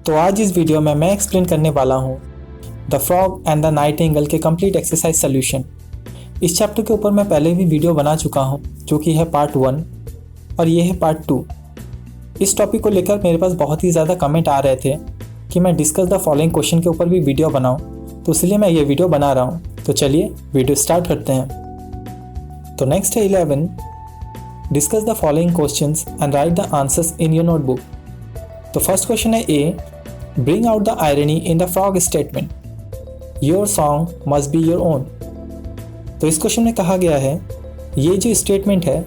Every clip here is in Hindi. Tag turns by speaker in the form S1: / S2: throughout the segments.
S1: तो आज इस वीडियो में मैं एक्सप्लेन करने वाला हूँ the frog and the Nightingale के कंप्लीट एक्सरसाइज सोल्यूशन। इस चैप्टर के ऊपर मैं पहले भी वीडियो बना चुका हूँ जो कि है पार्ट 1 और ये है पार्ट 2। इस टॉपिक को लेकर मेरे पास बहुत ही ज़्यादा कमेंट आ रहे थे कि मैं डिस्कस द फॉलोइंग क्वेश्चन के ऊपर भी वीडियो बनाऊँ, तो इसलिए मैं ये वीडियो बना रहा हूँ। तो चलिए वीडियो स्टार्ट करते हैं। तो नेक्स्ट है 11, discuss the following questions and write the answers in your notebook. तो फर्स्ट क्वेश्चन है A, bring out the irony in the frog statement, your song must be your own. तो इस क्वेश्चन में कहा गया है ये जो स्टेटमेंट है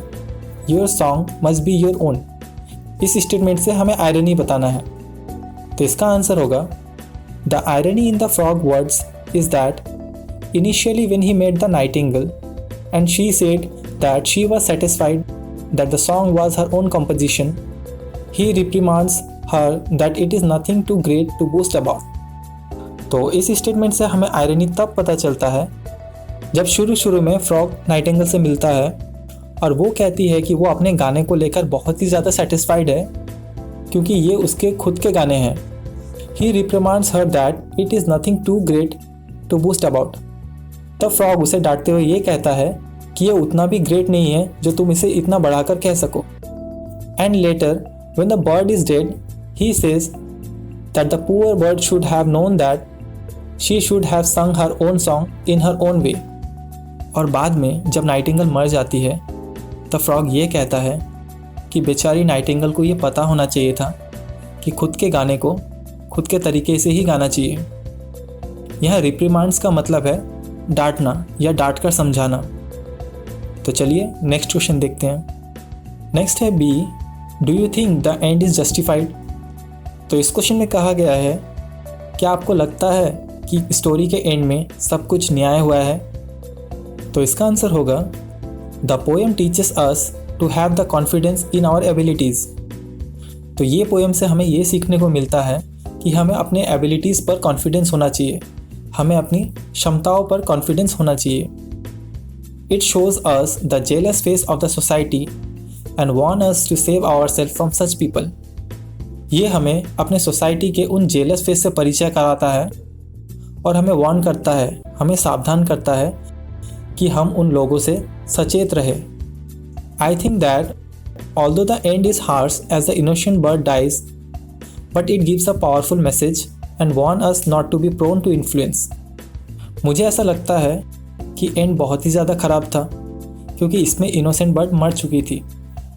S1: your song must be your own, इस स्टेटमेंट से हमें आयरनी बताना है। तो इसका आंसर होगा the irony in the frog words is that initially when he met the nightingale and she said that she was satisfied that the song was her own composition, he reprimands her that it is nothing too great to boast about. तो इस स्टेटमेंट से हमें आयरनी तब पता चलता है जब शुरू में फ्रॉग नाइटिंगेल से मिलता है और वो कहती है कि वो अपने गाने को लेकर बहुत ही ज़्यादा सेटिस्फाइड है क्योंकि ये उसके खुद के गाने हैं। He reprimands her that it is nothing too great to boast about. तब फ्रॉग उसे डांटते हुए ये कहता है कि ये उतना भी ग्रेट नहीं है जो तुम इसे इतना बढ़ाकर कह सको। And later when the bird is dead he says that the poor bird should have known that she should have संग her own song in her own way. और बाद में जब नाइटिंगेल मर जाती है तब फ्रॉग ये कहता है कि बेचारी नाइटिंगेल को ये पता होना चाहिए था कि खुद के गाने को खुद के तरीके से ही गाना चाहिए। यह रिप्रिमांड्स का मतलब है डांटना या डांट कर समझाना। तो चलिए नेक्स्ट क्वेश्चन देखते हैं। नेक्स्ट है B, do you think the end is justified. तो इस क्वेश्चन में कहा गया है क्या आपको लगता है कि स्टोरी के एंड में सब कुछ न्याय हुआ है। तो इसका आंसर होगा the poem teaches us to have the confidence in our abilities. तो ये पोएम से हमें ये सीखने को मिलता है कि हमें अपने एबिलिटीज़ पर कॉन्फिडेंस होना चाहिए, हमें अपनी क्षमताओं पर कॉन्फिडेंस होना चाहिए। It shows us the jealous face of the society and warn us to save our self from such people. ये हमें अपने सोसाइटी के उन जेलस फेस से परिचय कराता है और हमें वार्न करता है, हमें सावधान करता है कि हम उन लोगों से सचेत रहे। I think that although the end is harsh as the innocent bird dies but it gives a powerful message and warn us not to be prone to influence. मुझे ऐसा लगता है कि एंड बहुत ही ज़्यादा ख़राब था क्योंकि इसमें इनोसेंट बर्ड मर चुकी थी,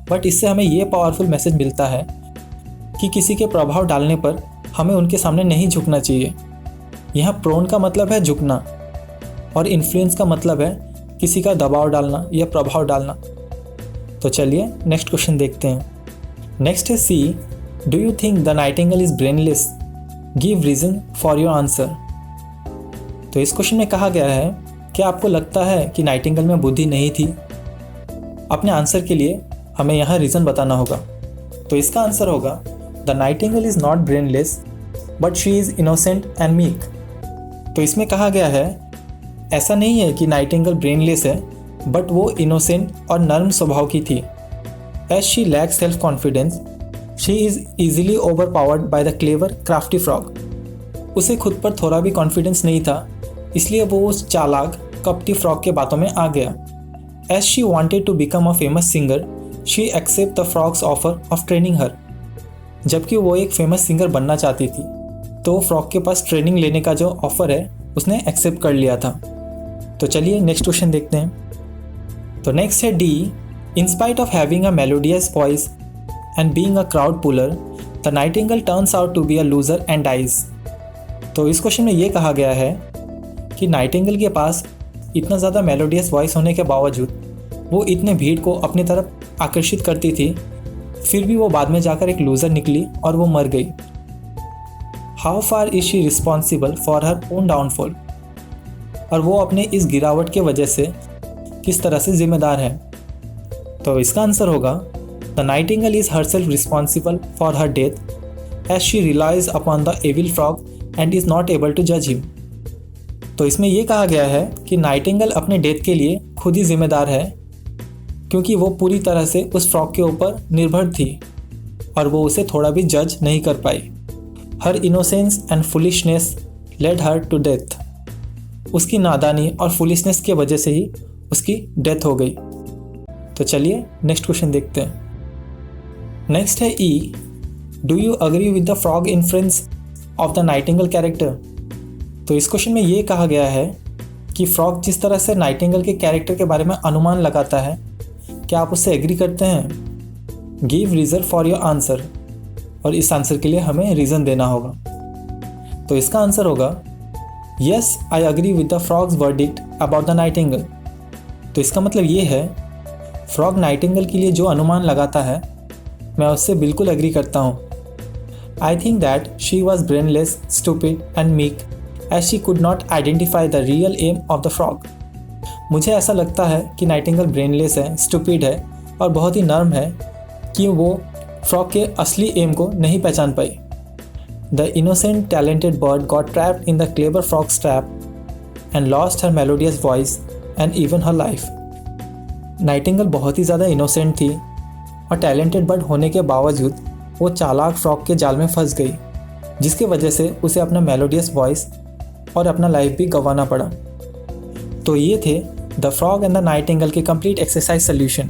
S1: बट इससे हमें ये पावरफुल मैसेज मिलता है कि किसी के प्रभाव डालने पर हमें उनके सामने नहीं झुकना चाहिए। यहाँ प्रोन का मतलब है झुकना और इन्फ्लुएंस का मतलब है किसी का दबाव डालना या प्रभाव डालना। तो चलिए नेक्स्ट क्वेश्चन देखते हैं। नेक्स्ट है C, do you think the nightingale is brainless, give reason for your answer. तो इस क्वेश्चन में कहा गया है क्या आपको लगता है कि नाइटिंगेल में बुद्धि नहीं थी। अपने आंसर के लिए हमें यहाँ रीज़न बताना होगा। तो इसका आंसर होगा the nightingale is not brainless but she is innocent and meek. तो इसमें कहा गया है ऐसा नहीं है कि नाइटिंगेल ब्रेनलेस है बट वो इनोसेंट और नर्म स्वभाव की थी। As she lacks self confidence she is easily overpowered by the clever crafty frog. उसे खुद पर थोड़ा भी कॉन्फिडेंस नहीं था, इसलिए वो उस चालाक कपटी फ्रॉग के बातों में आ गया। As she wanted to become a famous singer she accept the frog's offer of training her. जबकि वो एक फेमस सिंगर बनना चाहती थी तो फ्रॉग के पास ट्रेनिंग लेने का जो ऑफ़र है उसने एक्सेप्ट कर लिया था। तो चलिए नेक्स्ट क्वेश्चन देखते हैं। तो नेक्स्ट है D, in spite of having a melodious voice and being a crowd puller the nightingale turns out to be a loser and dies. तो इस क्वेश्चन में ये कहा गया है कि नाइटिंगेल के पास इतना ज़्यादा मेलोडियस वॉइस होने के बावजूद वो इतने भीड़ को अपनी तरफ आकर्षित करती थी, फिर भी वो बाद में जाकर एक लूज़र निकली और वो मर गई। How far is she responsible for her own downfall. और वो अपने इस गिरावट के वजह से किस तरह से जिम्मेदार है। तो इसका आंसर होगा the nightingale is herself responsible for her death as she relies upon the evil frog and is not able to जज हिम। तो इसमें यह कहा गया है कि नाइटिंगेल अपने डेथ के लिए खुद ही जिम्मेदार है क्योंकि वो पूरी तरह से उस फ्रॉग के ऊपर निर्भर थी और वो उसे थोड़ा भी जज नहीं कर पाई। Her innocence and foolishness led her to death. उसकी नादानी और फुलिशनेस की वजह से ही उसकी डेथ हो गई। तो चलिए नेक्स्ट क्वेश्चन देखते हैं। नेक्स्ट है E, do you agree with the frog influence of the nightingale character. तो इस क्वेश्चन में ये कहा गया है कि फ्रॉग जिस तरह से नाइटिंगेल के कैरेक्टर के बारे में अनुमान लगाता है, क्या आप उससे एग्री करते हैं। Give reason for your answer, और इस आंसर के लिए हमें रीज़न देना होगा। तो इसका आंसर होगा yes I agree with the frogs verdict about the Nightingale. तो इसका मतलब ये है, फ्रॉग नाइटिंगेल के लिए जो अनुमान लगाता है मैं उससे बिल्कुल एग्री करता हूँ। I think that she was brainless, stupid and meek as she could not identify the real aim of the frog. मुझे ऐसा लगता है कि नाइटिंगेल ब्रेनलेस है, स्टूपिड है और बहुत ही नर्म है कि वो फ्रॉग के असली एम को नहीं पहचान पाई। The innocent talented bird got trapped in the clever frog's trap and lost her melodious voice and even her life. Nightingale बहुत ही ज़्यादा इनोसेंट थी और टैलेंटेड बर्ड होने के बावजूद वो चालाक फ्रॉग के जाल में फंस गई, जिसकी वजह से उसे अपना मेलोडियस वॉइस और अपना लाइफ भी गंवाना पड़ा। तो ये थे the frog and the Nightingale के कंप्लीट एक्सरसाइज सोल्यूशन।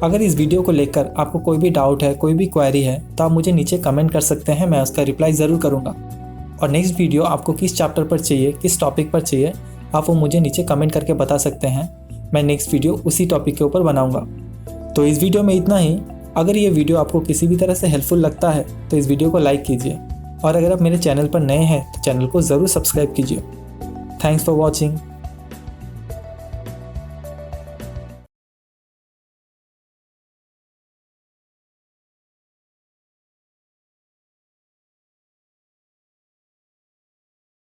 S1: अगर इस वीडियो को लेकर आपको कोई भी डाउट है, कोई भी क्वेरी है, तो आप मुझे नीचे कमेंट कर सकते हैं, मैं उसका रिप्लाई ज़रूर करूँगा। और नेक्स्ट वीडियो आपको किस चैप्टर पर चाहिए, किस टॉपिक पर चाहिए, आप वो मुझे नीचे कमेंट करके बता सकते हैं। मैं नेक्स्ट वीडियो उसी टॉपिक के ऊपर बनाऊँगा। तो इस वीडियो में इतना ही। अगर ये वीडियो आपको किसी भी तरह से हेल्पफुल लगता है तो इस वीडियो को लाइक कीजिए, और अगर आप मेरे चैनल पर नए हैं तो चैनल को ज़रूर सब्सक्राइब कीजिए। Thanks for watching.